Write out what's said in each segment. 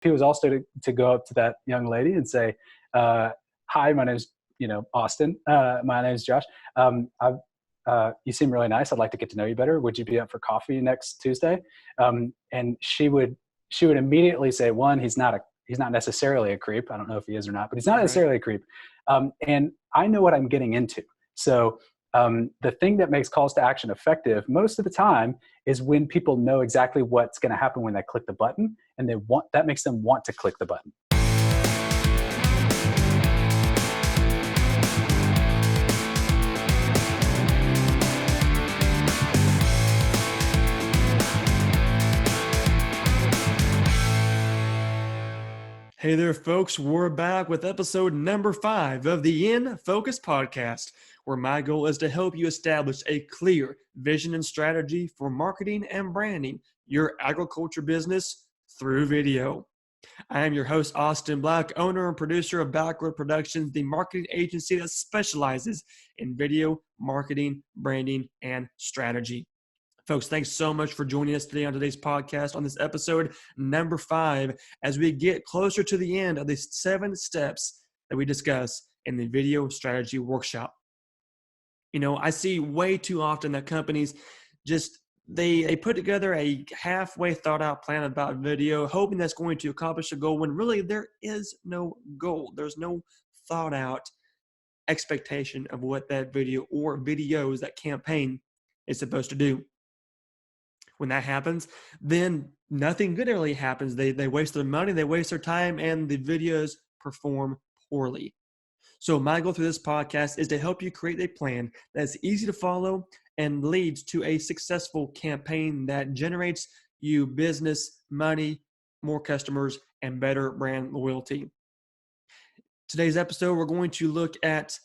he was also to go up to that young lady and say, hi, my name's, Austin. My name's Josh. You seem really nice. I'd like to get to know you better. Would you be up for coffee next Tuesday? And she would immediately say, one, he's not necessarily a creep. I don't know if he is or not, but he's not necessarily a creep. And I know what I'm getting into. So the thing that makes calls to action effective most of the time is when people know exactly what's going to happen when they click the button, and that makes them want to click the button. Hey there, folks. We're back with episode number 5 of the In Focus podcast, where my goal is to help you establish a clear vision and strategy for marketing and branding your agriculture business through video. I am your host, Austin Black, owner and producer of BackroadProductions, the marketing agency that specializes in video marketing, branding, and strategy. Folks, thanks so much for joining us today on today's podcast on this episode number 5 as we get closer to the end of the 7 steps that we discuss in the video strategy workshop. I see way too often that companies they put together a halfway thought out plan about video, hoping that's going to accomplish a goal when really there is no goal. There's no thought out expectation of what that video or videos, that campaign is supposed to do. When that happens, then nothing good really happens. They waste their money, they waste their time, and the videos perform poorly. So my goal through this podcast is to help you create a plan that's easy to follow and leads to a successful campaign that generates you business, money, more customers, and better brand loyalty. Today's episode, we're going to look at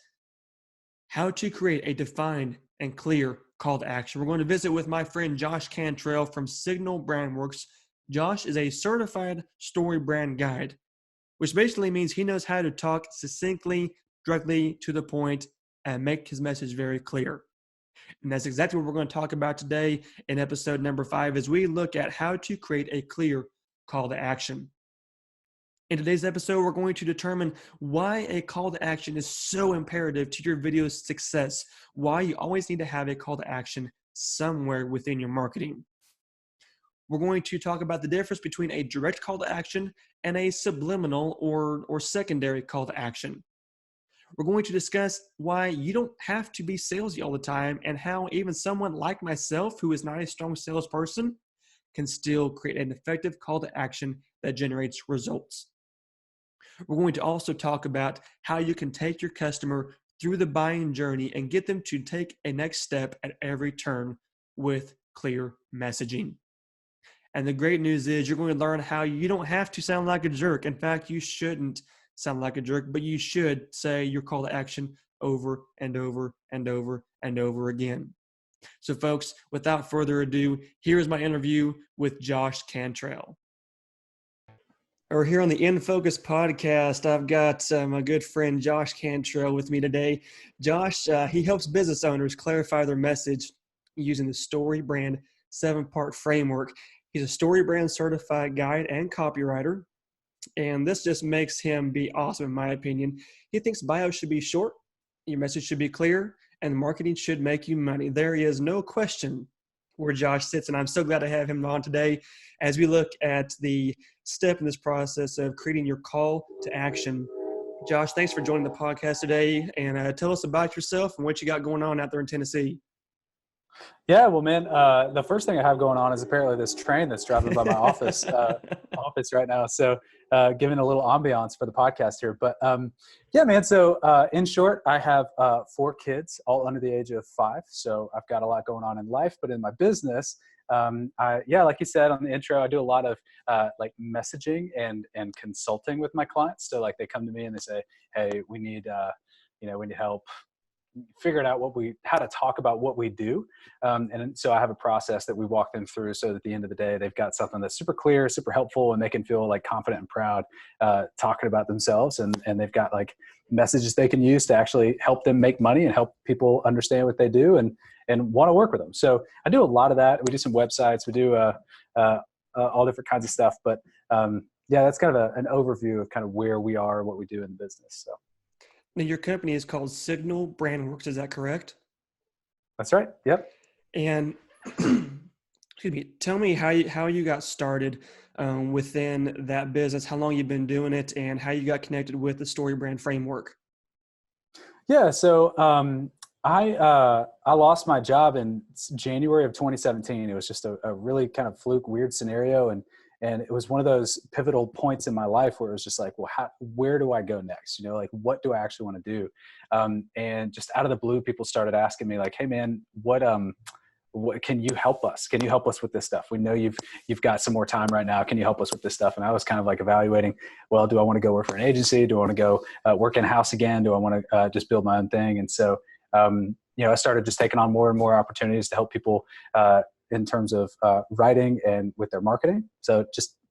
how to create a defined and clear call to action. We're going to visit with my friend Josh Cantrell from Signal Brandworks. Josh is a certified story brand guide, which basically means he knows how to talk succinctly, directly to the point, and make his message very clear. And that's exactly what we're going to talk about today in episode number 5 as we look at how to create a clear call to action. In today's episode, we're going to determine why a call to action is so imperative to your video's success, why you always need to have a call to action somewhere within your marketing. We're going to talk about the difference between a direct call to action and a subliminal or secondary call to action. We're going to discuss why you don't have to be salesy all the time and how even someone like myself, who is not a strong salesperson, can still create an effective call to action that generates results. We're going to also talk about how you can take your customer through the buying journey and get them to take a next step at every turn with clear messaging. And the great news is you're going to learn how you don't have to sound like a jerk. In fact, you shouldn't sound like a jerk, but you should say your call to action over and over and over and over again. So folks, without further ado, here is my interview with Josh Cantrell. We're here on the In Focus podcast. I've got my good friend Josh Cantrell with me today. Josh, he helps business owners clarify their message using the Story Brand 7-part framework. He's a Story Brand certified guide and copywriter, and this just makes him be awesome in my opinion. He thinks bio should be short, your message should be clear, and marketing should make you money. There is no question where Josh sits, and I'm so glad to have him on today as we look at the step in this process of creating your call to action. Josh, thanks for joining the podcast today, and tell us about yourself and what you got going on out there in Tennessee. Yeah, well, man, the first thing I have going on is apparently this train that's driving by my office right now. So giving a little ambiance for the podcast here. But yeah, man, so in short, I have 4 kids, all under the age of 5. So I've got a lot going on in life, but in my business, like you said on the intro, I do a lot of like messaging and consulting with my clients. So like they come to me and they say, hey, we need help figuring out how to talk about what we do. And so I have a process that we walk them through so that at the end of the day, they've got something that's super clear, super helpful, and they can feel like confident and proud talking about themselves. And they've got like messages they can use to actually help them make money and help people understand what they do and want to work with them. So I do a lot of that. We do some websites, we do all different kinds of stuff. But yeah, that's kind of an overview of kind of where we are, what we do in the business. So Now, your company is called Signal Brandworks. Is that correct? that's right. Yep. And excuse me, tell me how you got started within that business, how long you've been doing it, and how you got connected with the Story Brand framework. Yeah. So I lost my job in January of 2017. It was just a really kind of fluke, weird scenario, and it was one of those pivotal points in my life where it was just like, well, where do I go next? You know, like what do I actually want to do? And just out of the blue, people started asking me like, hey man, what can you help us? Can you help us with this stuff? We know you've got some more time right now. Can you help us with this stuff? And I was kind of like evaluating, well, do I want to go work for an agency? Do I want to go work in house again? Do I want to just build my own thing? And so, I started just taking on more and more opportunities to help people in terms of writing and with their marketing. So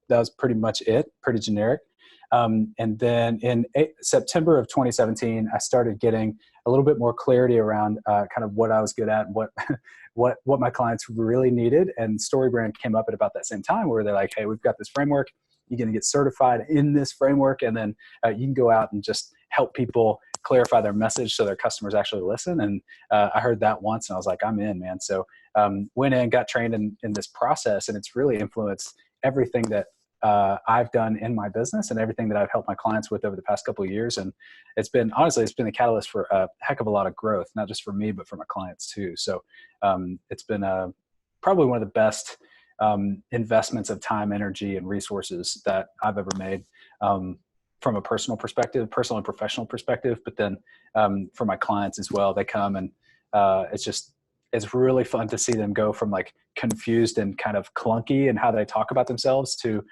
that was pretty much it, pretty generic. And then in September of 2017, I started getting a little bit more clarity around kind of what I was good at, what my clients really needed. And StoryBrand came up at about that same time where they're like, hey, we've got this framework. You're going to get certified in this framework. And then you can go out and just help people clarify their message so their customers actually listen. And I heard that once and I was like, I'm in, man. So went in, got trained in this process, and it's really influenced everything that I've done in my business and everything that I've helped my clients with over the past couple of years. And honestly, it's been a catalyst for a heck of a lot of growth, not just for me, but for my clients too. So it's been probably one of the best investments of time, energy, and resources that I've ever made from a personal perspective, personal and professional perspective. But then for my clients as well, they come and it's really fun to see them go from like confused and kind of clunky in how they talk about themselves to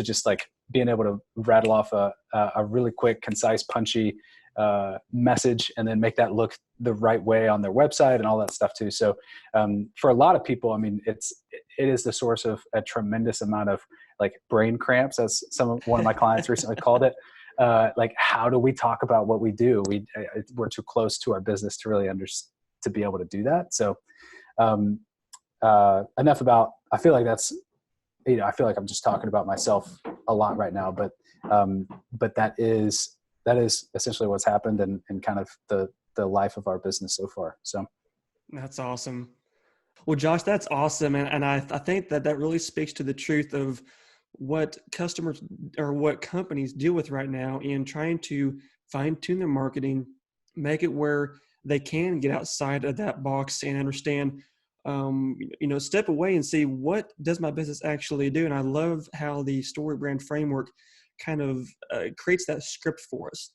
just like being able to rattle off a really quick, concise, punchy message and then make that look the right way on their website and all that stuff too. So for a lot of people, I mean, it is the source of a tremendous amount of like brain cramps, as one of my clients recently called it. Like, how do we talk about what we do? We're too close to our business to really to be able to do that. So enough about, I feel like I feel like I'm just talking about myself a lot right now, but that is essentially what's happened and kind of the life of our business so far. So that's awesome. Well, Josh, that's awesome. And I think that really speaks to the truth of what customers or what companies deal with right now in trying to fine tune their marketing, make it where they can get outside of that box and understand, step away and see, what does my business actually do? And I love how the Story Brand framework kind of creates that script for us.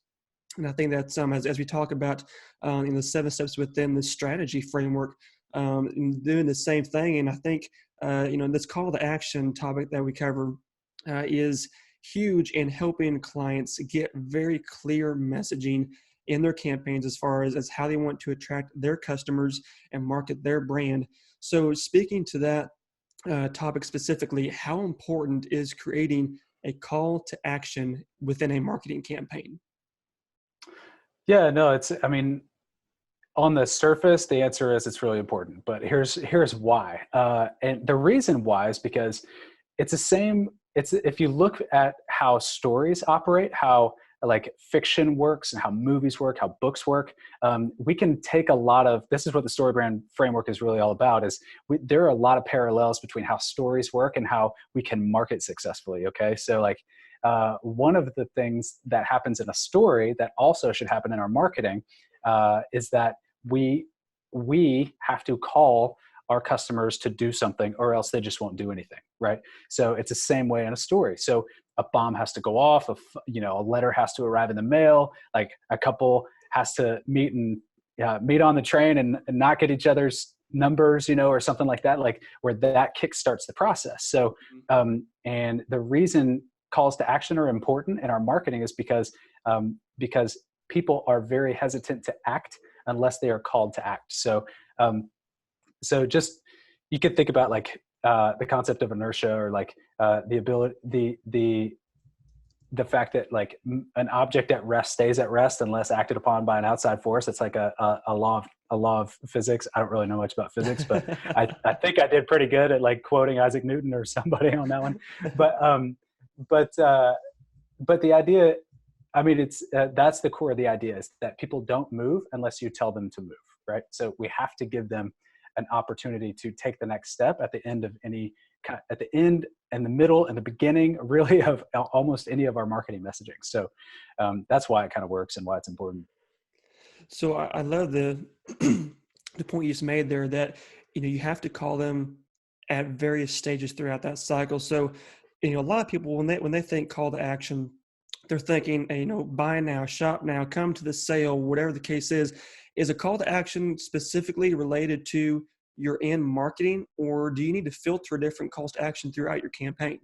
And I think that's as we talk about in the 7 steps within the strategy framework, doing the same thing. And I think this call to action topic that we cover is huge in helping clients get very clear messaging in their campaigns as far as how they want to attract their customers and market their brand. So speaking to that topic specifically, how important is creating a call to action within a marketing campaign? Yeah, no, on the surface, the answer is it's really important, but here's why. And the reason why is because if you look at how stories operate, how like fiction works and how movies work, how books work, we can take this is what the Story Brand framework is really all about, there are a lot of parallels between how stories work and how we can market successfully. Okay. So like, one of the things that happens in a story that also should happen in our marketing, is that we have to call our customers to do something or else they just won't do anything. Right. So it's the same way in a story. So a bomb has to go off, a letter has to arrive in the mail, like a couple has to meet on the train and not get each other's numbers, or something like that, like where that kickstarts the process. So, and the reason calls to action are important in our marketing is because people are very hesitant to act unless they are called to act. So, just, you could think about like the concept of inertia, or like the ability, the fact that like an object at rest stays at rest unless acted upon by an outside force. It's like a law of physics. I don't really know much about physics, but I think I did pretty good at like quoting Isaac Newton or somebody on that one. but the idea, I mean, it's that's the core of the idea, is that people don't move unless you tell them to move, right? So we have to give them an opportunity to take the next step at the end of at the end and the middle and the beginning, really, of almost any of our marketing messaging. So that's why it kind of works and why it's important. So I love the the point you just made there, that you have to call them at various stages throughout that cycle. So a lot of people, when they think call to action, they're thinking, buy now, shop now, come to the sale, whatever the case is. Is a call to action specifically related to your end marketing, or do you need to filter different calls to action throughout your campaign?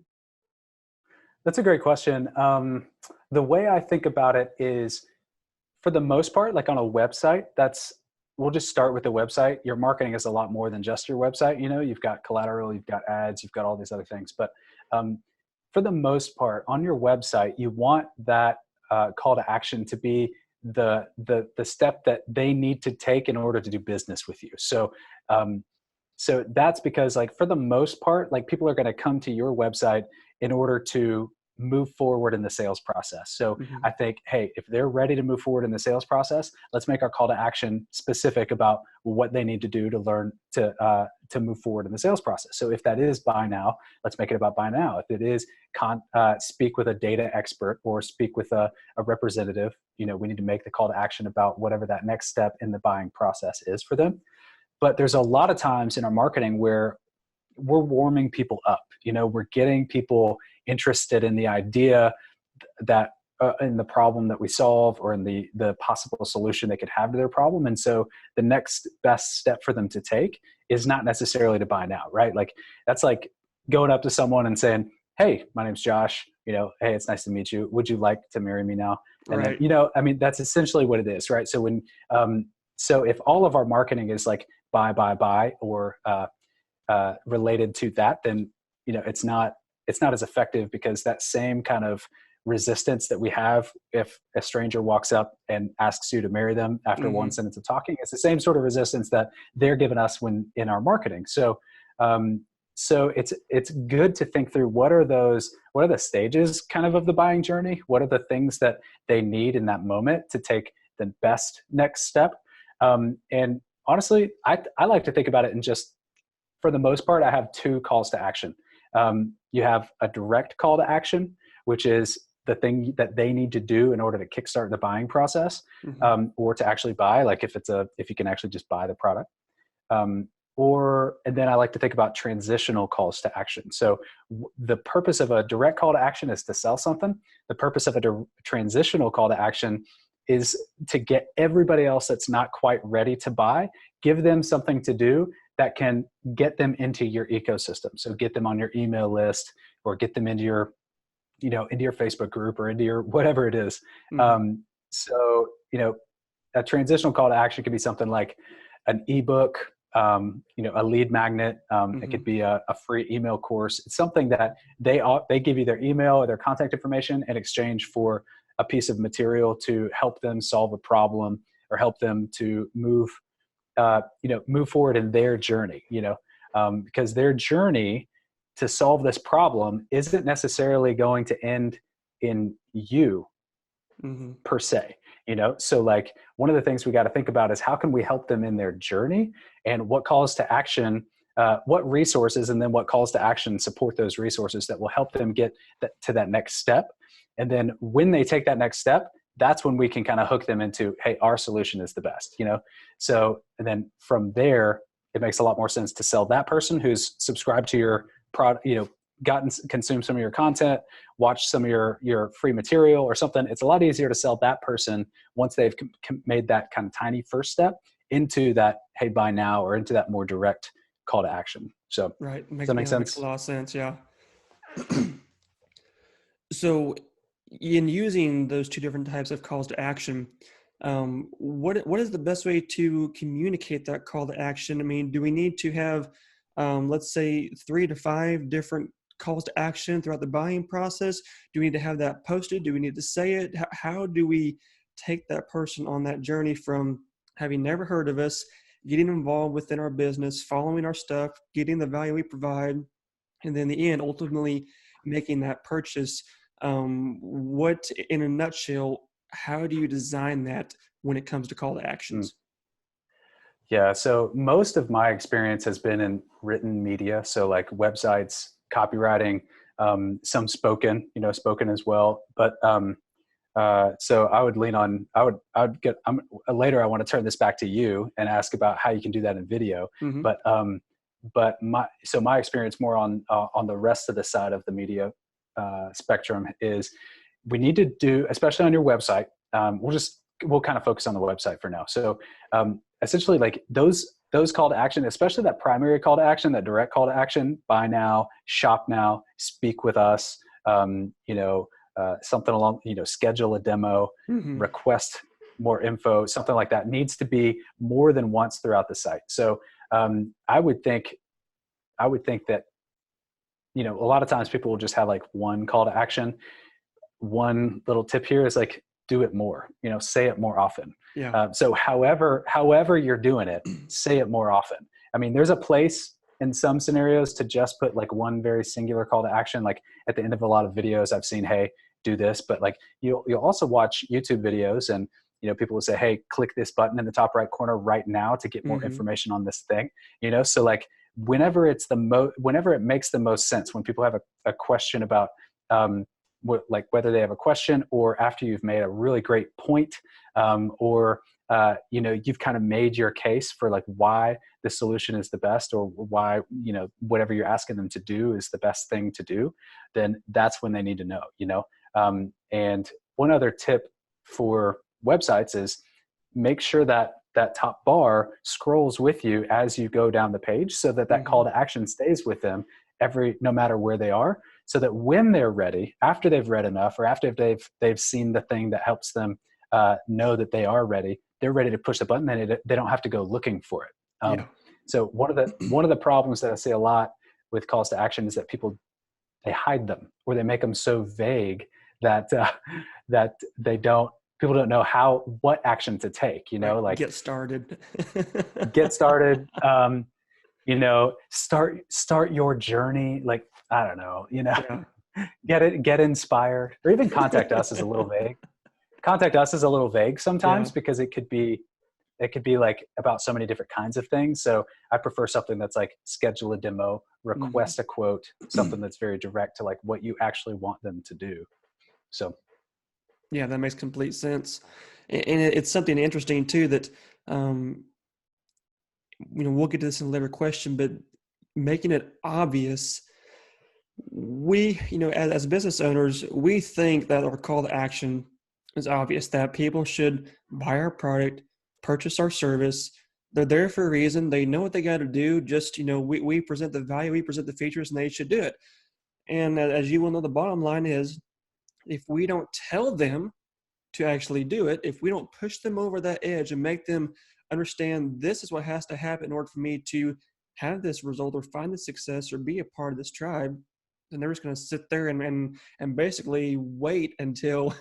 That's a great question. The way I think about it is, for the most part, like on a website, we'll just start with the website. Your marketing is a lot more than just your website. You've got collateral, you've got ads, you've got all these other things. But for the most part, on your website, you want that call to action to be the step that they need to take in order to do business with you. So so that's because, like, for the most part, like, people are going to come to your website in order to move forward in the sales process. So Mm-hmm. I think, hey, if they're ready to move forward in the sales process, let's make our call to action specific about what they need to do to learn to move forward in the sales process. So if that is buy now, let's make it about buy now. If it is speak with a data expert or speak with a representative, we need to make the call to action about whatever that next step in the buying process is for them. But there's a lot of times in our marketing where we're warming people up. We're getting people interested in the idea that in the problem that we solve, or in the possible solution they could have to their problem. And so the next best step for them to take is not necessarily to buy now, right? Like, that's like going up to someone and saying, hey, my name's Josh, hey, it's nice to meet you. Would you like to marry me now? And Right. then, I mean, that's essentially what it is, right? So so if all of our marketing is like buy, or related to that, then it's not as effective, because that same kind of resistance that we have if a stranger walks up and asks you to marry them after Mm-hmm. one sentence of talking, it's the same sort of resistance that they're giving us when in our marketing. So so it's good to think through what are the stages kind of the buying journey, what are the things that they need in that moment to take the best next step. And honestly, I like to think about it in just, for the most part, I have two calls to action. You have a direct call to action, which is the thing that they need to do in order to kickstart the buying process, Mm-hmm. or to actually buy, like if you can actually just buy the product. And then I like to think about transitional calls to action. So the purpose of a direct call to action is to sell something. The purpose of a transitional call to action is to get everybody else that's not quite ready to buy, give them something to do that can get them into your ecosystem. So get them on your email list, or get them into your, into your Facebook group, or into your whatever it is. Mm-hmm. So, a transitional call to action could be something like an ebook, a lead magnet. Mm-hmm. It could be a free email course. It's something that they give you their email or their contact information in exchange for a piece of material to help them solve a problem, or help them to move forward in their journey, because their journey to solve this problem isn't necessarily going to end in you Mm-hmm. per se. So like, one of the things we got to think about is how can we help them in their journey, and what calls to action, what resources, and then what calls to action support those resources that will help them get to that next step. And then when they take that next step, that's when we can kind of hook them into, hey, our solution is the best, So, and then from there, it makes a lot more sense to sell that person who's subscribed to your product, consumed some of your content, watched some of your free material or something. It's a lot easier to sell that person once they've made that kind of tiny first step into that, hey, buy now, or into that more direct call to action. So Right. does that make Makes sense? a lot of sense. Yeah. So, in using those two different types of calls to action, what is the best way to communicate that call to action? I mean, do we need to have, let's say, 3 to 5 different calls to action throughout the buying process? Do we need to have that posted? Do we need to say it? How do we take that person on that journey from having never heard of us, getting involved within our business, following our stuff, getting the value we provide, and then in the end, ultimately making that purchase. What, in a nutshell, how do you design that when it comes to call to actions? Yeah. So most of my experience has been in written media. So like websites, copywriting, some spoken, spoken as well. But so I would lean on, I would get, later I want to turn this back to you and ask about how you can do that in video. Mm-hmm. But my experience more on the rest of the side of the media spectrum is we need to do, especially on your website. We'll kind of focus on the website for now. So essentially, like those call to action, especially that primary call to action, that direct call to action: buy now, shop now, speak with us. Something along, schedule a demo, Mm-hmm. request more info, something like that needs to be more than once throughout the site. So I would think that, a lot of times people will just have like one call to action. One little tip here is like, do it more, say it more often. Yeah. So however you're doing it, say it more often. I mean, there's a place in some scenarios to just put like one very singular call to action. Like at the end of a lot of videos, I've seen, hey, do this. But like you'll also watch YouTube videos and, people will say, hey, click this button in the top right corner right now to get more Mm-hmm. information on this thing. So like whenever it makes the most sense, when people have a question about, like whether they have a question or after you've made a really great point, or you've kind of made your case for like why the solution is the best, or why whatever you're asking them to do is the best thing to do, then that's when they need to know. And one other tip for websites is make sure that that top bar scrolls with you as you go down the page, so that Mm-hmm. call to action stays with them no matter where they are, so that when they're ready, after they've read enough, or after they've seen the thing that helps them know that they are ready, they're ready to push the button, and they don't have to go looking for it. Yeah. So one of the problems that I see a lot with calls to action is that people, they hide them, or they make them so vague that that people don't know what action to take. Right. Like Get started. get started. Start your journey. Like, I don't know, Yeah. get inspired, or even contact us is a little vague. Contact us is a little vague sometimes, Yeah. because it could be like about so many different kinds of things. So I prefer something that's like schedule a demo, request a quote, something that's very direct to like what you actually want them to do. So Yeah, that makes complete sense. And it's something interesting too that, we'll get to this in a later question, but making it obvious, we, as business owners, we think that our call to action is obvious, that people should buy our product, purchase our service. They're there for a reason. They know what they got to do. Just, we present the value, we present the features, and they should do it. And as you will know, the bottom line is, if we don't tell them to actually do it, if we don't push them over that edge and make them understand this is what has to happen in order for me to have this result or find the success or be a part of this tribe, then they're just going to sit there and basically wait until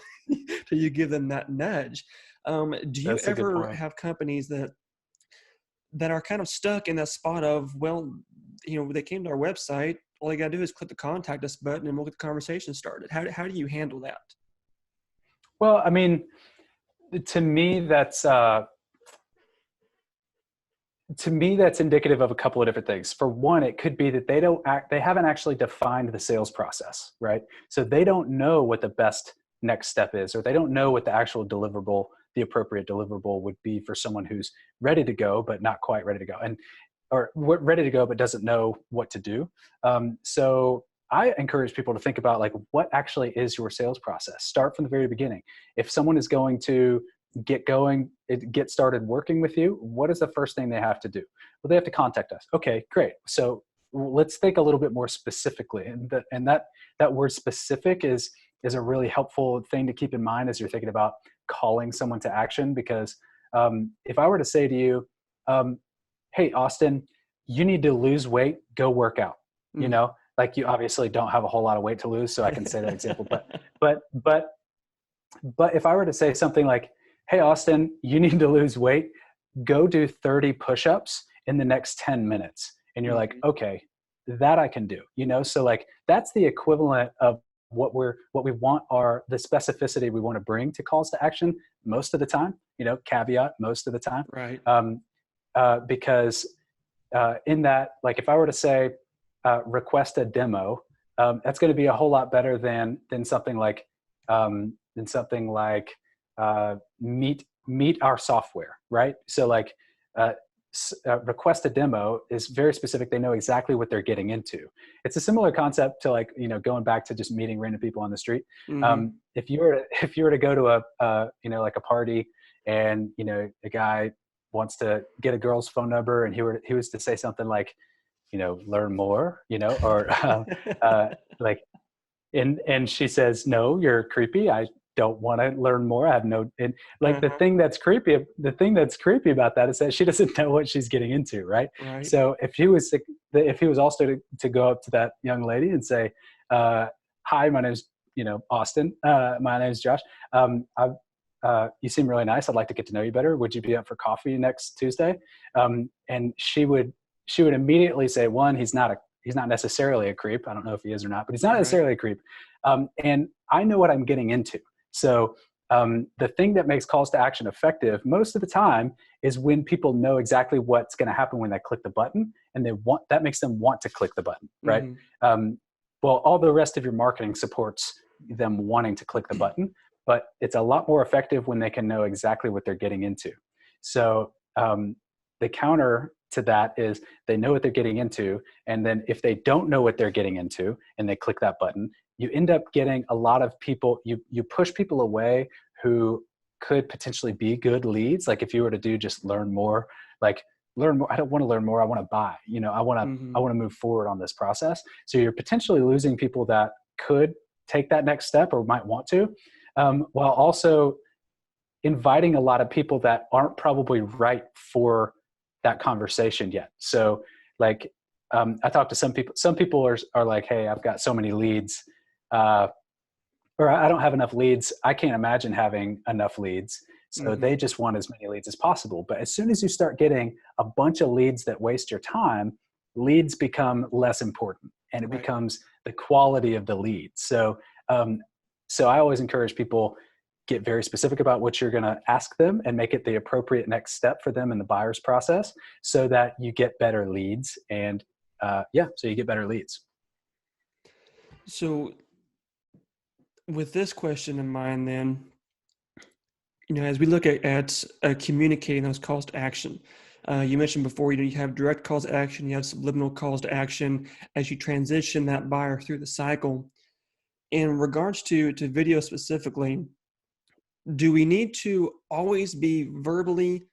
till you give them that nudge. Do you that's a good ever point. have companies that are kind of stuck in that spot of, well, they came to our website, all they got to do is click the contact us button and we'll get the conversation started? How do you handle that? Well, I mean, to me, that's indicative of a couple of different things. For one, it could be that they haven't actually defined the sales process, right? So they don't know what the best next step is, or they don't know what the actual the appropriate deliverable would be for someone who's ready to go, but not quite ready to go, or ready to go, but doesn't know what to do. So I encourage people to think about like, what actually is your sales process? Start from the very beginning. If someone is going to get started working with you, what is the first thing they have to do? Well, they have to contact us. Okay, great. So let's think a little bit more specifically. And that word specific is a really helpful thing to keep in mind as you're thinking about calling someone to action. Because if I were to say to you, hey, Austin, you need to lose weight, go work out. Like, you obviously don't have a whole lot of weight to lose, so I can say that example. But if I were to say something like, hey, Austin, you need to lose weight, go do 30 push-ups in the next 10 minutes. And you're like, okay, that I can do, so like that's the equivalent of what we want are the specificity we want to bring to calls to action most of the time, caveat most of the time. Right. Because in that, like if I were to say request a demo, that's going to be a whole lot better than something like meet our software, right? So like request a demo is very specific. They know exactly what they're getting into. It's a similar concept to like, going back to just meeting random people on the street. Mm-hmm. If you were to go to like a party and, a guy wants to get a girl's phone number and he was to say something like, learn more, or like, and she says, no, you're creepy. I don't want to learn more. I have no, and like the thing that's creepy about that is that she doesn't know what she's getting into. Right. Right. So if he was also to go up to that young lady and say, hi, my name's, Austin. My name's Josh. You seem really nice. I'd like to get to know you better. Would you be up for coffee next Tuesday? And she would immediately say, one, he's not necessarily a creep. I don't know if he is or not, but he's not necessarily a creep. And I know what I'm getting into. So the thing that makes calls to action effective most of the time is when people know exactly what's going to happen when they click the button, and that makes them want to click the button, right? Mm-hmm. Well, all the rest of your marketing supports them wanting to click the button, but it's a lot more effective when they can know exactly what they're getting into. So the counter to that is they know what they're getting into, and then if they don't know what they're getting into and they click that button, you end up getting a lot of people, you push people away who could potentially be good leads. Like if you were to do just learn more, I don't want to learn more. I want to buy, I want to move forward on this process. So you're potentially losing people that could take that next step or might want to, while also inviting a lot of people that aren't probably right for that conversation yet. So like, I talked to some people are like, hey, I've got so many leads, or I don't have enough leads. I can't imagine having enough leads. So they just want as many leads as possible. But as soon as you start getting a bunch of leads that waste your time, leads become less important, and it becomes the quality of the lead. So, so I always encourage people, get very specific about what you're going to ask them and make it the appropriate next step for them in the buyer's process so that you get better leads. And so you get better leads. So with this question in mind, then, as we look at communicating those calls to action, you mentioned before, you have direct calls to action, you have subliminal calls to action as you transition that buyer through the cycle. In regards to video specifically, do we need to always be verbally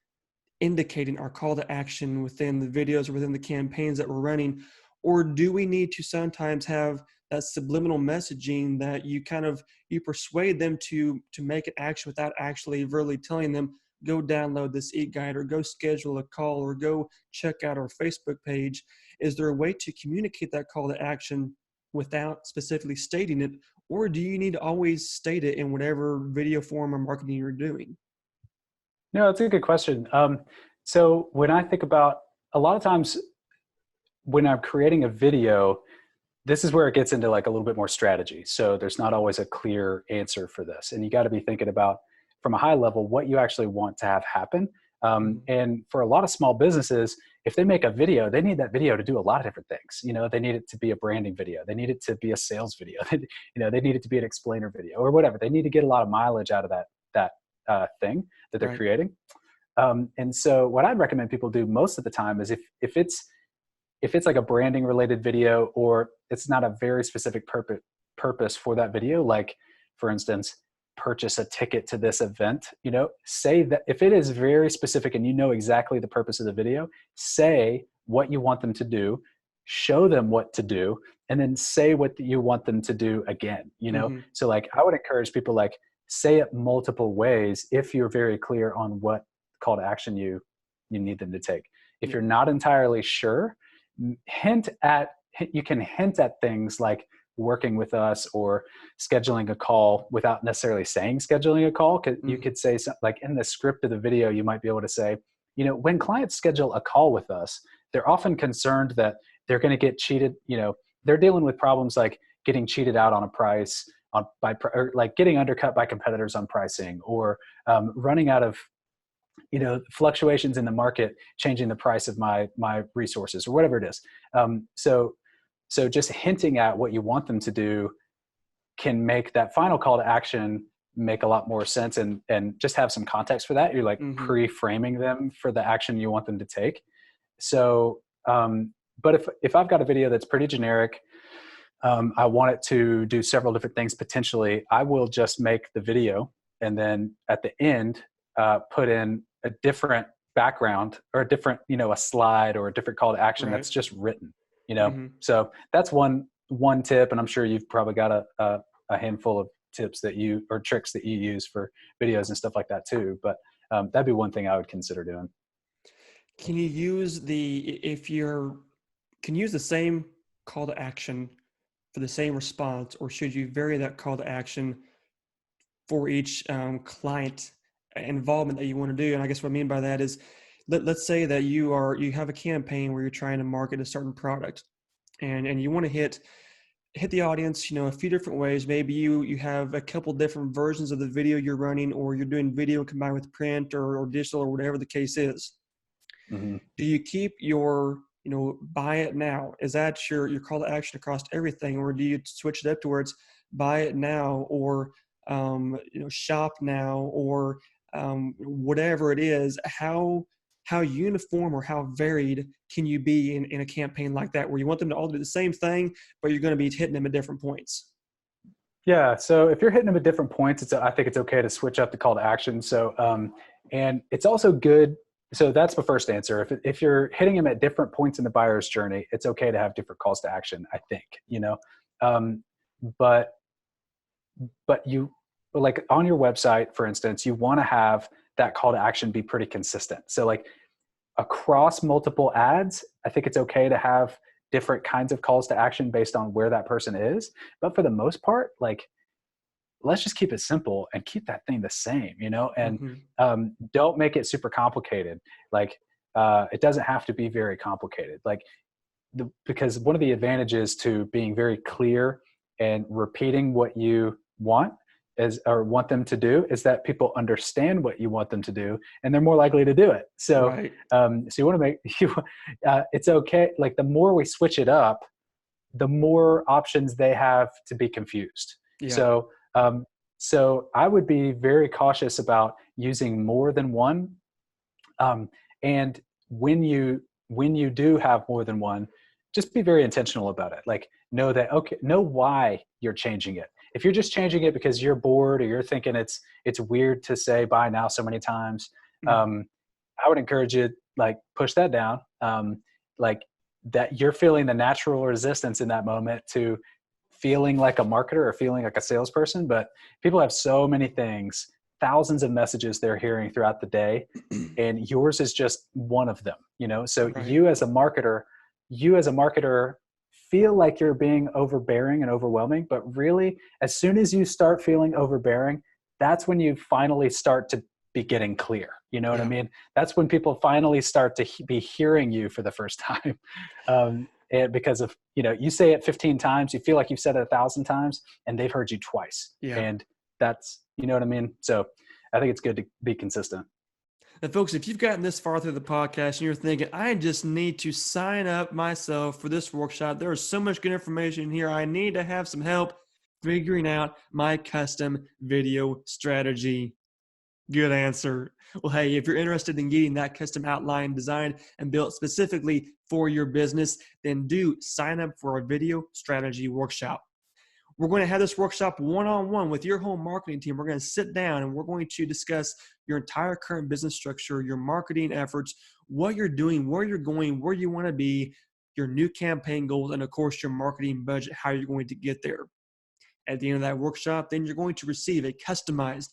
indicating our call to action within the videos or within the campaigns that we're running? Or do we need to sometimes have that subliminal messaging that you persuade them to make an action without actually verbally telling them, go download this e-guide or go schedule a call or go check out our Facebook page? Is there a way to communicate that call to action without specifically stating it? Or do you need to always state it in whatever video form or marketing you're doing? No, that's a good question. So when I think about, a lot of times when I'm creating a video, this is where it gets into like a little bit more strategy. So there's not always a clear answer for this. And you got to be thinking about, from a high level, what you actually want to have happen. And for a lot of small businesses, if they make a video, they need that video to do a lot of different things. They need it to be a branding video. They need it to be a sales video. They need it to be an explainer video or whatever. They need to get a lot of mileage out of that thing that they're creating. And so what I'd recommend people do most of the time is if it's like a branding related video, or it's not a very specific purpose for that video, like for instance, purchase a ticket to this event, say that if it is very specific and you know exactly the purpose of the video, say what you want them to do, show them what to do, and then say what you want them to do again, So like, I would encourage people, like, say it multiple ways if you're very clear on what call to action you need them to take. If you're not entirely sure, you can hint at things like working with us or scheduling a call without necessarily saying scheduling a call. You could say something like, in the script of the video, you might be able to say, when clients schedule a call with us, they're often concerned that they're going to get cheated. They're dealing with problems like getting cheated out on a price, or like getting undercut by competitors on pricing, or running out of fluctuations in the market, changing the price of my resources or whatever it is. So just hinting at what you want them to do can make that final call to action make a lot more sense, and just have some context for that. You're like pre-framing them for the action you want them to take. So, but if I've got a video that's pretty generic, I want it to do several different things potentially, I will just make the video and then at the end put in a different background, or a different, a slide or a different call to action that's just written, So that's one tip. And I'm sure you've probably got a handful of tips or tricks that you use for videos and stuff like that too. But that'd be one thing I would consider doing. Can you use can you use the same call to action for the same response, or should you vary that call to action for each client involvement that you want to do? And I guess what I mean by that is, let's say that you have a campaign where you're trying to market a certain product, and you want to hit the audience, a few different ways. Maybe you have a couple different versions of the video you're running, or you're doing video combined with print or digital, or whatever the case is. Mm-hmm. Do you keep your, buy it now? Is that your call to action across everything? Or do you switch it up towards buy it now, or, shop now, or whatever it is? How uniform or how varied can you be in a campaign like that, where you want them to all do the same thing, but you're going to be hitting them at different points? Yeah. So if you're hitting them at different points, I think it's okay to switch up the call to action. So, and it's also good. So that's the first answer. If you're hitting them at different points in the buyer's journey, it's okay to have different calls to action, I think, but you, like on your website, for instance, you want to have that call to action be pretty consistent. So like across multiple ads, I think it's okay to have different kinds of calls to action based on where that person is. But for the most part, like, let's just keep it simple and keep that thing the same, and don't make it super complicated. Like it doesn't have to be very complicated. Like because one of the advantages to being very clear and repeating what you want want them to do is that people understand what you want them to do, and they're more likely to do it. So, right. So you want to make it's okay. Like the more we switch it up, the more options they have to be confused. Yeah. So I would be very cautious about using more than one. And when you do have more than one, just be very intentional about it. Like know why you're changing it. If you're just changing it because you're bored, or you're thinking it's weird to say buy now so many times, I would encourage you, like, push that down. Like that you're feeling the natural resistance in that moment to feeling like a marketer or feeling like a salesperson. But people have so many things, thousands of messages they're hearing throughout the day, and yours is just one of them, So right. You as a marketer feel like you're being overbearing and overwhelming, but really, as soon as you start feeling overbearing, that's when you finally start to be getting clear. You know what I mean? That's when people finally start to be hearing you for the first time. And because of, you say it 15 times, you feel like you've said it 1,000 times, and they've heard you twice. Yeah. And that's, you know what I mean? So I think it's good to be consistent. And folks, if you've gotten this far through the podcast and you're thinking, I just need to sign up myself for this workshop, there is so much good information here, I need to have some help figuring out my custom video strategy. Good answer. Well, hey, if you're interested in getting that custom outline designed and built specifically for your business, then do sign up for our video strategy workshop. We're going to have this workshop one-on-one with your whole marketing team. We're going to sit down and we're going to discuss your entire current business structure, your marketing efforts, what you're doing, where you're going, where you want to be, your new campaign goals, and of course, your marketing budget, how you're going to get there. At the end of that workshop, then you're going to receive a customized,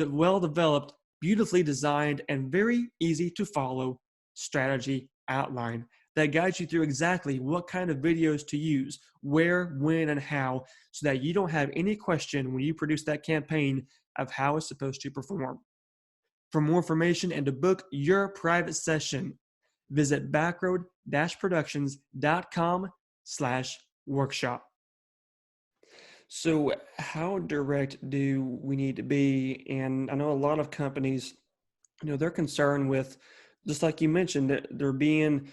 well-developed, beautifully designed, and very easy to follow strategy outline that guides you through exactly what kind of videos to use, where, when, and how, so that you don't have any question when you produce that campaign of how it's supposed to perform. For more information and to book your private session, visit backroad-productions.com/workshop. So how direct do we need to be? And I know a lot of companies, they're concerned with, just like you mentioned, that they're being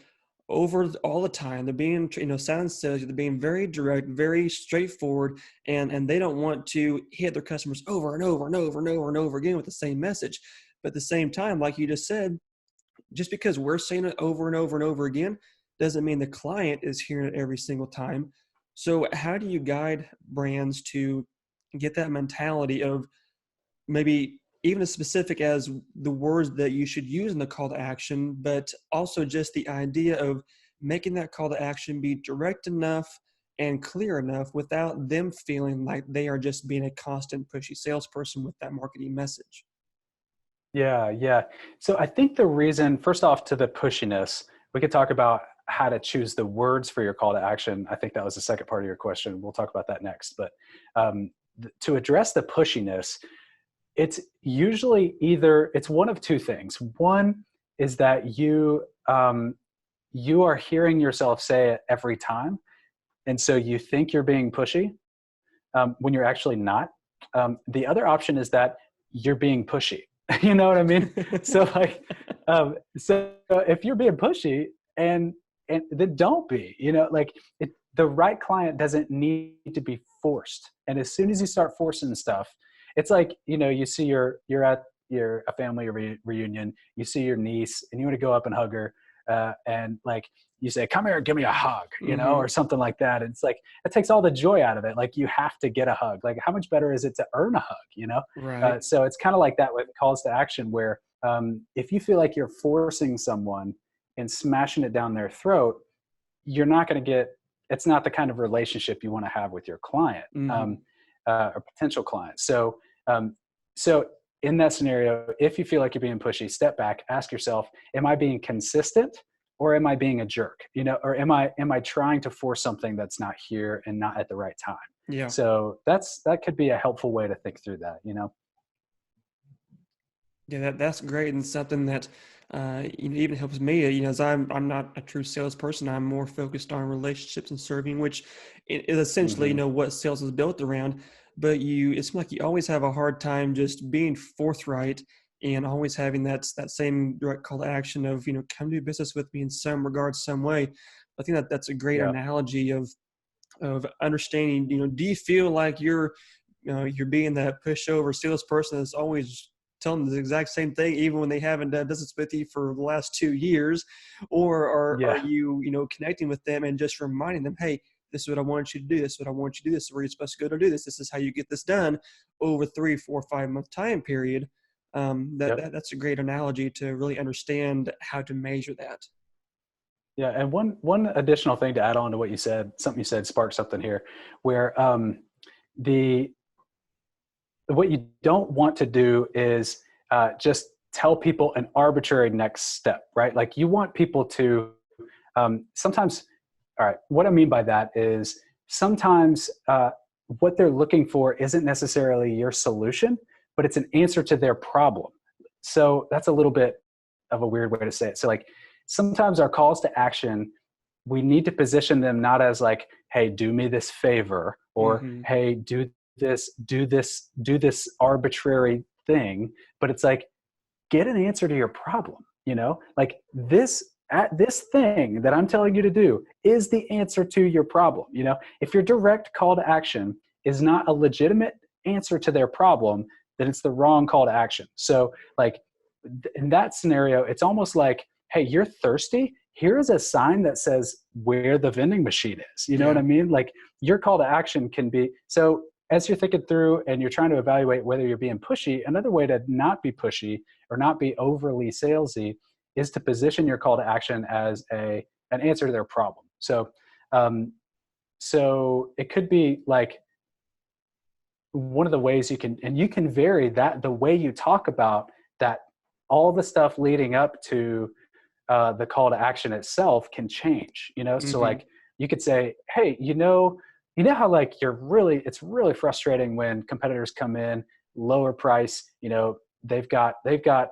over all the time. They're being, sound sales, they're being very direct, very straightforward, and they don't want to hit their customers over and over and over and over and over again with the same message. But at the same time, like you just said, just because we're saying it over and over and over again doesn't mean the client is hearing it every single time. So how do you guide brands to get that mentality of maybe even as specific as the words that you should use in the call to action, but also just the idea of making that call to action be direct enough and clear enough without them feeling like they are just being a constant pushy salesperson with that marketing message? Yeah, yeah. So I think the reason, first off, to the pushiness, we could talk about how to choose the words for your call to action. I think that was the second part of your question. We'll talk about that next. But to address the pushiness, it's usually it's one of two things. One is that you are hearing yourself say it every time, and so you think you're being pushy when you're actually not. The other option is that you're being pushy. You know what I mean? So so if you're being pushy, and then don't be. The right client doesn't need to be forced. And as soon as you start forcing stuff, it's like, you see you're at a family reunion, you see your niece and you want to go up and hug her. And like you say, come here, give me a hug, or something like that. And it's like, it takes all the joy out of it. Like you have to get a hug. Like how much better is it to earn a hug, Right. So it's kind of like that with calls to action where if you feel like you're forcing someone and smashing it down their throat, you're not going to it's not the kind of relationship you want to have with your client or potential client. So in that scenario, if you feel like you're being pushy, step back, ask yourself, am I being consistent or am I being a jerk? Or am I trying to force something that's not here and not at the right time? Yeah. So that could be a helpful way to think through that, Yeah, that's great, and something that even helps me. As I'm not a true salesperson. I'm more focused on relationships and serving, which is essentially what sales is built around. But it's like you always have a hard time just being forthright and always having that same direct call to action of come do business with me in some regard, some way. I think that's a great Yeah. analogy of understanding. Do you feel like you're being that pushover salesperson that's always telling them the exact same thing, even when they haven't done business with you for the last 2 years? Or are you, connecting with them and just reminding them, hey, this is what I want you to do. This is what I want you to do. This is where you're supposed to go to do this. This is how you get this done over 3, 4, 5 month time period. That's a great analogy to really understand how to measure that. Yeah. And one additional thing to add on to what you said, something you said sparked something here where what you don't want to do is just tell people an arbitrary next step, right? Like you want people to sometimes, all right, what I mean by that is sometimes what they're looking for isn't necessarily your solution, but it's an answer to their problem. So that's a little bit of a weird way to say it. So like sometimes our calls to action, we need to position them not as like, hey, do me this favor, or hey, do this arbitrary thing, but it's like, get an answer to your problem, like this thing that I'm telling you to do is the answer to your problem. If your direct call to action is not a legitimate answer to their problem, then it's the wrong call to action. So like in that scenario, it's almost like, hey, you're thirsty. Here is a sign that says where the vending machine is. You know what I mean? Like your call to action can be, so as you're thinking through and you're trying to evaluate whether you're being pushy, another way to not be pushy or not be overly salesy is to position your call to action as an answer to their problem. So, so it could be like one of the ways you can vary that the way you talk about that, all the stuff leading up to the call to action itself can change, So like you could say, hey, you know how like it's really frustrating when competitors come in lower price, they've got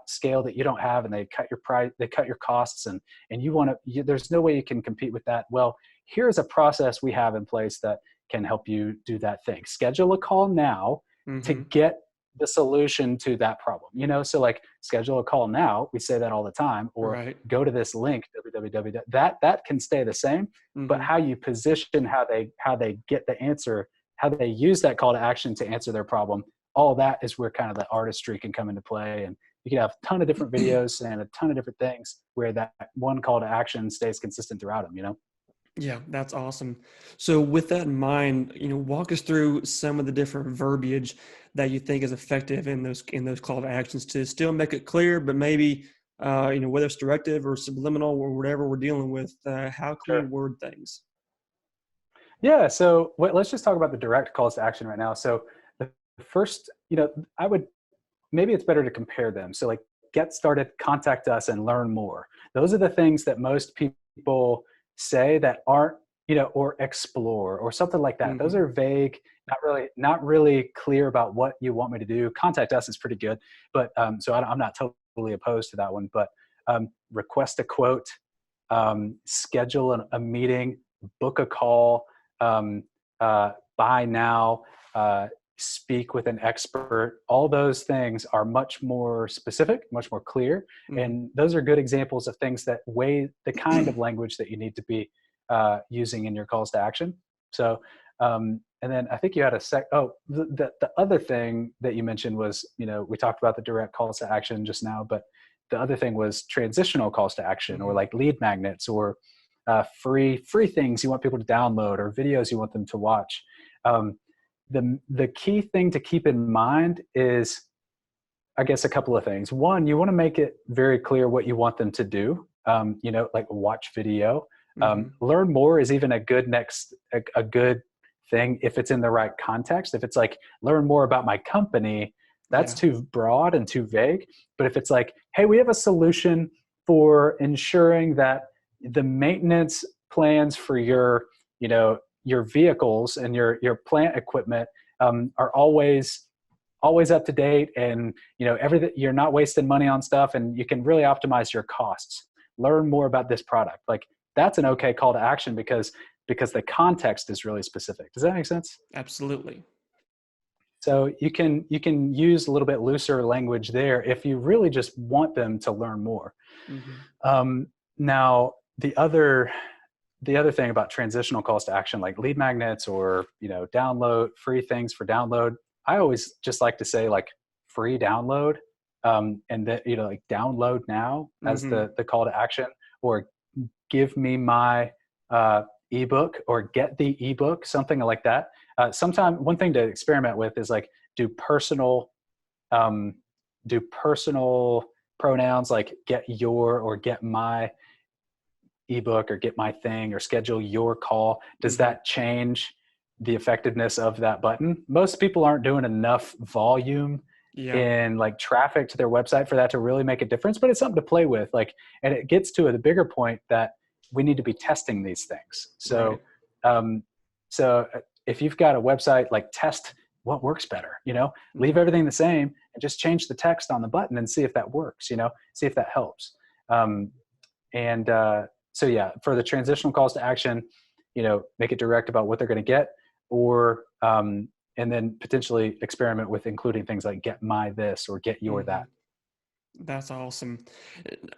scale that you don't have, and they cut your price, they cut your costs, and there's no way you can compete with that. Well, here's a process we have in place that can help you do that thing. Schedule a call now to get the solution to that problem. So like, schedule a call now, we say that all the time, or Right. go to this link, www. That can stay the same, but how you position, how they get the answer, how they use that call to action to answer their problem, all that is where kind of the artistry can come into play. And you can have a ton of different videos and a ton of different things where that one call to action stays consistent throughout them. Yeah, that's awesome. So with that in mind, walk us through some of the different verbiage that you think is effective in those call to actions to still make it clear, but maybe whether it's directive or subliminal or whatever we're dealing with, how can we word things? Yeah. So let's just talk about the direct calls to action right now. So the first, maybe it's better to compare them. So like, get started, contact us, and learn more. Those are the things that most people say that aren't, or explore or something like that. Those are vague, not really clear about what you want me to do. Contact us is pretty good, but so I'm not totally opposed to that one. But request a quote, schedule a meeting, book a call, buy now, speak with an expert. All those things are much more specific, much more clear. And those are good examples of things that weigh the kind of language that you need to be using in your calls to action. So, and then I think you had the other thing that you mentioned was, we talked about the direct calls to action just now, but the other thing was transitional calls to action, or like lead magnets, or free things you want people to download, or videos you want them to watch. The key thing to keep in mind is, I guess, a couple of things. One, you want to make it very clear what you want them to do. Like watch video. Learn more is even a good good thing if it's in the right context. If it's like, learn more about my company, that's too broad and too vague. But if it's like, hey, we have a solution for ensuring that the maintenance plans for your vehicles and your plant equipment are always up to date, and everything, you're not wasting money on stuff, and you can really optimize your costs. Learn more about this product. Like, that's an okay call to action because the context is really specific. Does that make sense? Absolutely. So you can use a little bit looser language there if you really just want them to learn more. Now, the other thing about transitional calls to action, like lead magnets, or download free things for download, I always just like to say, like, free download, and that, like, download now as the call to action, or give me my ebook, or get the ebook, something like that. Sometime one thing to experiment with is like, do personal pronouns, like get your, or get my ebook, or get my thing, or schedule your call. Does that change the effectiveness of that button? Most people aren't doing enough volume in like traffic to their website for that to really make a difference, but it's something to play with. Like, and it gets to the bigger point that we need to be testing these things. So, so if you've got a website, like, test what works better, leave everything the same and just change the text on the button and see if that works, see if that helps. So yeah, for the transitional calls to action, make it direct about what they're going to get, or, and then potentially experiment with including things like get my this, or get your that. That's awesome.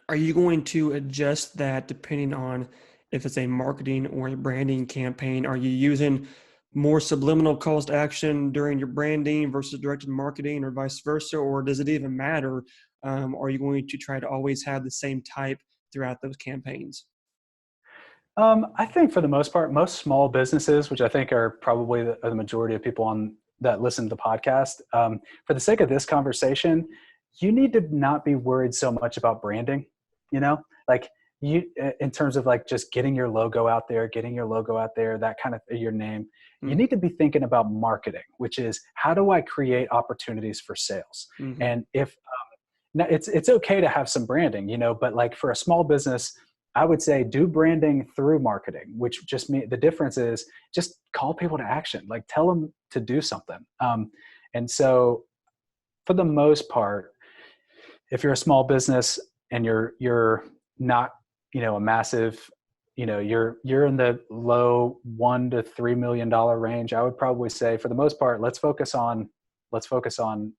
Are you going to adjust that depending on if it's a marketing or a branding campaign? Are you using more subliminal calls to action during your branding versus directed marketing, or vice versa? Or does it even matter? Are you going to try to always have the same type throughout those campaigns? I think for the most part, most small businesses, which I think are probably the majority of people that listen to the podcast, for the sake of this conversation, you need to not be worried so much about branding, like, in terms of like just getting your logo out there, that kind of, your name. You need to be thinking about marketing, which is, how do I create opportunities for sales? And if now it's okay to have some branding, but like, for a small business, I would say do branding through marketing, which just means the difference is just call people to action, like tell them to do something. And so for the most part, if you're a small business and you're not, a massive, you're in the low $1 to $3 million range, I would probably say for the most part, let's focus on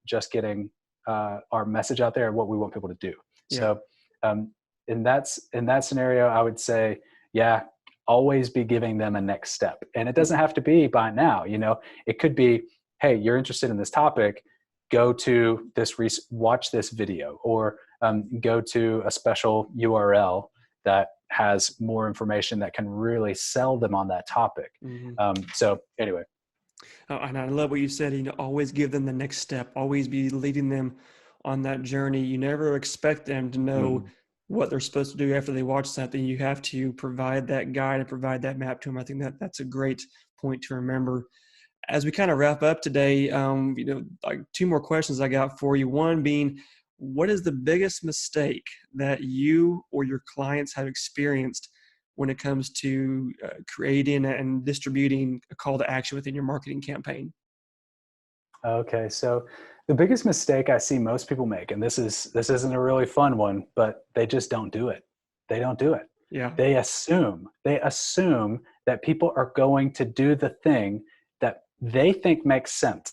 just getting our message out there and what we want people to do. Yeah. So in that scenario, I would say, yeah, always be giving them a next step. And it doesn't have to be by now, it could be, hey, you're interested in this topic, go to this, watch this video, or go to a special URL that has more information that can really sell them on that topic. So anyway. Oh, and I love what you said, always give them the next step, always be leading them on that journey. You never expect them to know what they're supposed to do after they watch something. You have to provide that guide and provide that map to them. I think that's a great point to remember. As we kind of wrap up today, like 2 more questions I got for you. One being, what is the biggest mistake that you or your clients have experienced when it comes to creating and distributing a call to action within your marketing campaign? Okay, so the biggest mistake I see most people make, and this isn't a really fun one, but they just don't do it. They don't do it. Yeah. They assume that people are going to do the thing that they think makes sense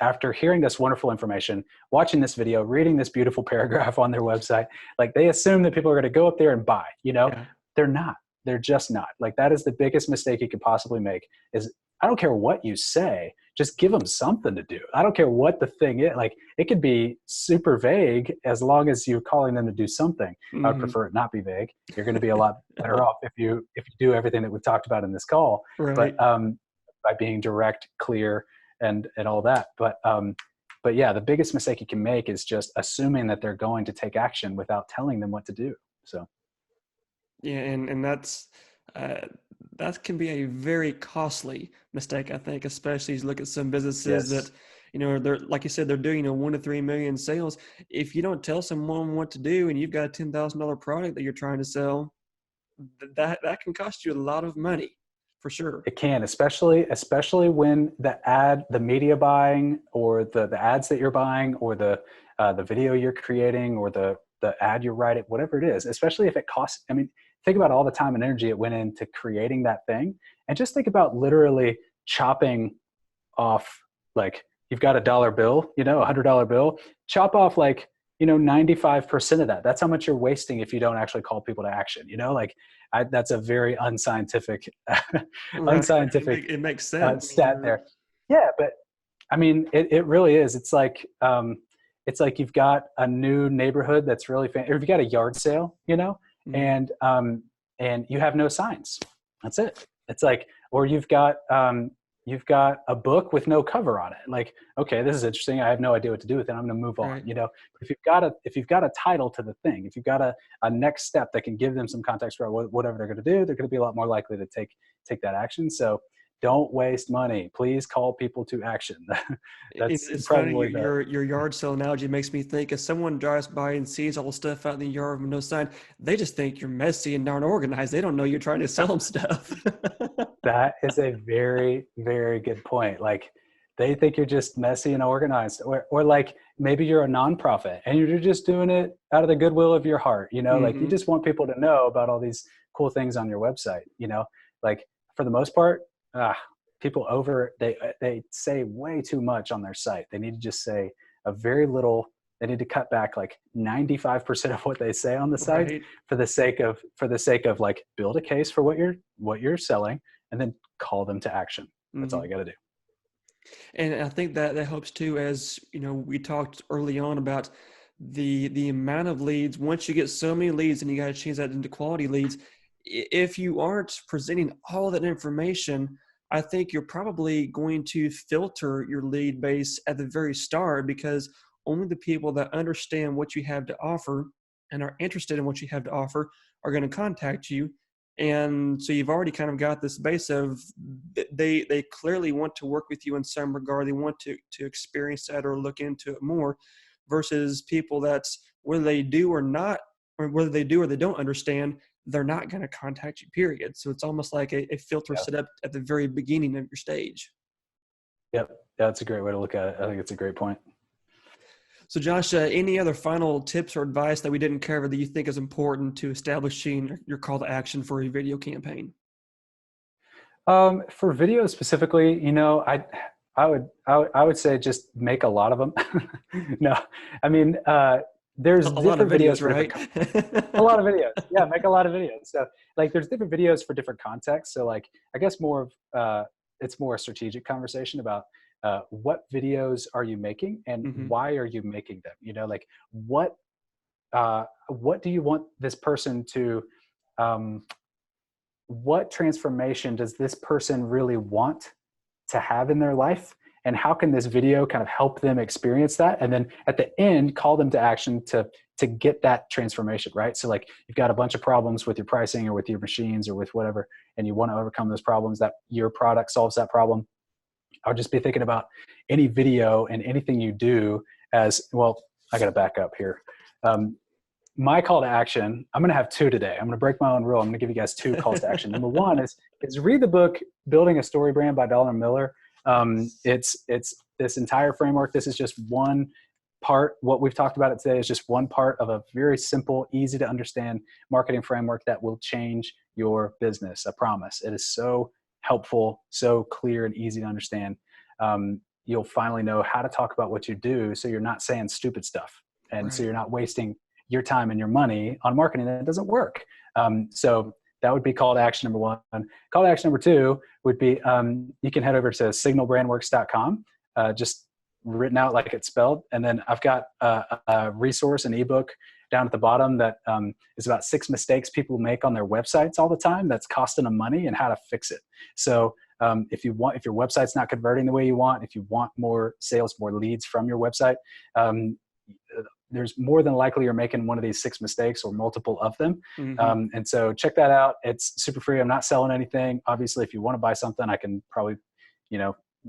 after hearing this wonderful information, watching this video, reading this beautiful paragraph on their website. Like, they assume that people are going to go up there and buy. Yeah. They're not. They're just not. Like, that is the biggest mistake you could possibly make. Is, I don't care what you say, just give them something to do. I don't care what the thing is. Like, it could be super vague as long as you're calling them to do something. I would prefer it not be vague. You're going to be a lot better off if you do everything that we've talked about in this call. Right. But by being direct, clear, and all that. But yeah, the biggest mistake you can make is just assuming that they're going to take action without telling them what to do. So. Yeah, and that's that can be a very costly mistake, I think, especially as you look at some businesses that, they're, like you said, they're doing 1 to 3 million sales. If you don't tell someone what to do and you've got a $10,000 product that you're trying to sell, that can cost you a lot of money, for sure. It can, especially when the media buying, or the ads that you're buying, or the video you're creating, or the ad you're writing, whatever it is, especially if it costs, think about all the time and energy it went into creating that thing. And just think about literally chopping off, like, you've got a dollar bill, a $100 bill, chop off 95% of that. That's how much you're wasting if you don't actually call people to action. That's a very unscientific, It makes sense. Stat there. Yeah, but it really is. It's like you've got a new neighborhood that's really or if you got a yard sale, and you have no signs. That's it. It's like, or you've got a book with no cover on it. Like, okay, this is interesting. I have no idea what to do with it. I'm going to move on. Right. But if you've got a title to the thing, if you've got a next step that can give them some context for whatever they're going to do, they're going to be a lot more likely to take that action. So don't waste money. Please call people to action. It's funny. Your yard sale analogy makes me think, if someone drives by and sees all the stuff out in the yard with no sign, they just think you're messy and darn organized. They don't know you're trying to sell them stuff. That is a very, very good point. Like, they think you're just messy and organized, or like maybe you're a nonprofit and you're just doing it out of the goodwill of your heart. Like, you just want people to know about all these cool things on your website. Like, for the most part, people they say way too much on their site. They need to just say a very little. They need to cut back like 95% of what they say on the site, Right. for the sake of like, build a case for what you're selling, and then call them to action. That's all you got to do. And I think that helps too, as we talked early on about the amount of leads. Once you get so many leads and you got to change that into quality leads, if you aren't presenting all that information, I think you're probably going to filter your lead base at the very start, because only the people that understand what you have to offer and are interested in what you have to offer are going to contact you. And so you've already kind of got this base of they clearly want to work with you in some regard. They want to experience that or look into it more, versus people that's whether they do or not, or whether they do or they don't understand, they're not going to contact you, period. So it's almost like a filter set up at the very beginning of your stage. Yep. That's a great way to look at it. I think it's a great point. So Josh, any other final tips or advice that we didn't cover that you think is important to establishing your call to action for a video campaign? For video specifically, I would say just make a lot of them. No, I mean, there's A lot of different videos videos, for right? a lot of videos. Yeah, make a lot of videos. So like, there's different videos for different contexts. So like, I guess more of it's more a strategic conversation about what videos are you making and Hmm. why are you making them? Like what do you want this person to um, what transformation does this person really want to have in their life, and how can this video kind of help them experience that, and then at the end call them to action to get that transformation, right? So like, you've got a bunch of problems with your pricing or with your machines or with whatever, and you want to overcome those problems, that your product solves that problem. I'll just be thinking about any video and anything you do as well. I got to back up here. My call to action, I'm going to have two today. I'm going to break my own rule. I'm going to give you guys two calls to action. Number one is read the book, Building a Story Brand by Donald Miller. It's this entire framework. This is just one part. What we've talked about it today is just one part of a very simple, easy to understand marketing framework that will change your business. I promise. It is so helpful, so clear and easy to understand. You'll finally know how to talk about what you do, so you're not saying stupid stuff. And so Right. you're not wasting your time and your money on marketing that doesn't work. So that would be call to action number one. Call to action number two would be you can head over to signalbrandworks.com, just written out like it's spelled. And then I've got a resource, an ebook down at the bottom that is about 6 mistakes people make on their websites all the time that's costing them money and how to fix it. So if your website's not converting the way you want, if you want more sales, more leads from your website, there's more than likely you're making one of these 6 mistakes or multiple of them. Hmm. And so check that out. It's super free. I'm not selling anything. Obviously, if you want to buy something, I can probably,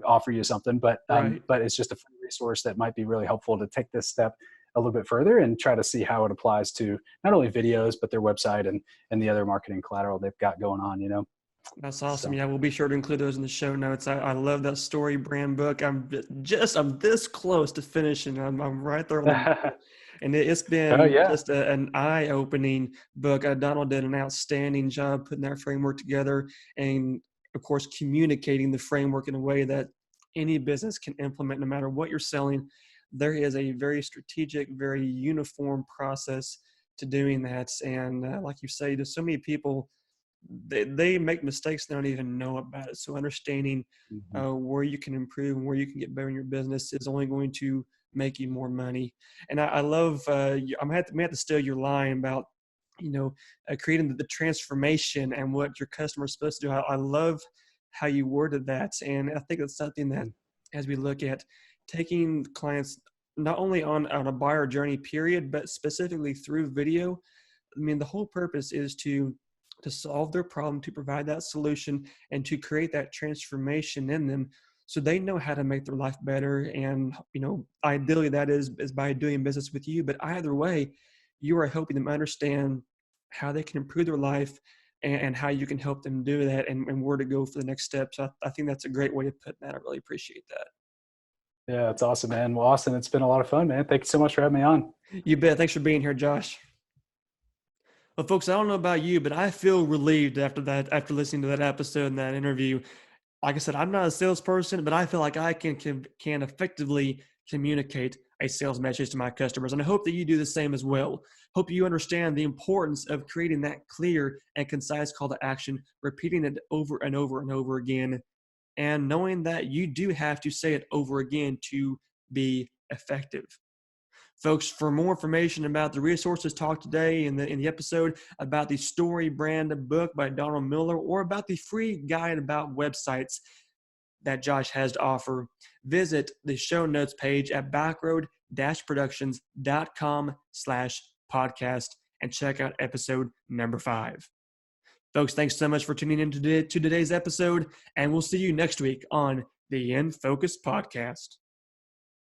offer you something, but Right. it's just a free resource that might be really helpful to take this step a little bit further and try to see how it applies to not only videos, but their website and the other marketing collateral they've got going on, That's awesome. so. Yeah, we'll be sure to include those in the show notes. I love that story brand book. I'm this close to finishing. I'm right there on the middle. And it's Oh been yeah. just an eye-opening book. Donald did an outstanding job putting that framework together, and of course, communicating the framework in a way that any business can implement, no matter what you're selling. There is a very strategic, very uniform process to doing that. And like you say, there's so many people, they make mistakes they don't even know about it. So understanding Mhm. where you can improve and where you can get better in your business is only going to make you more money. And I love, I'm may have to steal your line about, creating the transformation and what your customer is supposed to do. I love how you worded that. And I think it's something that, as we look at taking clients not only on a buyer journey period, but specifically through video, I mean, the whole purpose is to solve their problem, to provide that solution, and to create that transformation in them so they know how to make their life better. And, ideally that is by doing business with you. But either way, you are helping them understand how they can improve their life and how you can help them do that, and where to go for the next steps. I think that's a great way of putting that. I really appreciate that. Yeah, it's awesome, man. Well, Austin, it's been a lot of fun, man. Thank you so much for having me on. You bet. Thanks for being here, Josh. Well, folks, I don't know about you, but I feel relieved after listening to that episode and that interview. Like I said, I'm not a salesperson, but I feel like I can effectively communicate a sales message to my customers. And I hope that you do the same as well. Hope you understand the importance of creating that clear and concise call to action, repeating it over and over and over again, and knowing that you do have to say it over again to be effective. Folks, for more information about the resources talked today in the episode, about the Story Brand book by Donald Miller, or about the free guide about websites that Josh has to offer, visit the show notes page at backroad-productions.com/podcast and check out episode number 5. Folks, thanks so much for tuning in to today's episode, and we'll see you next week on the In Focus podcast.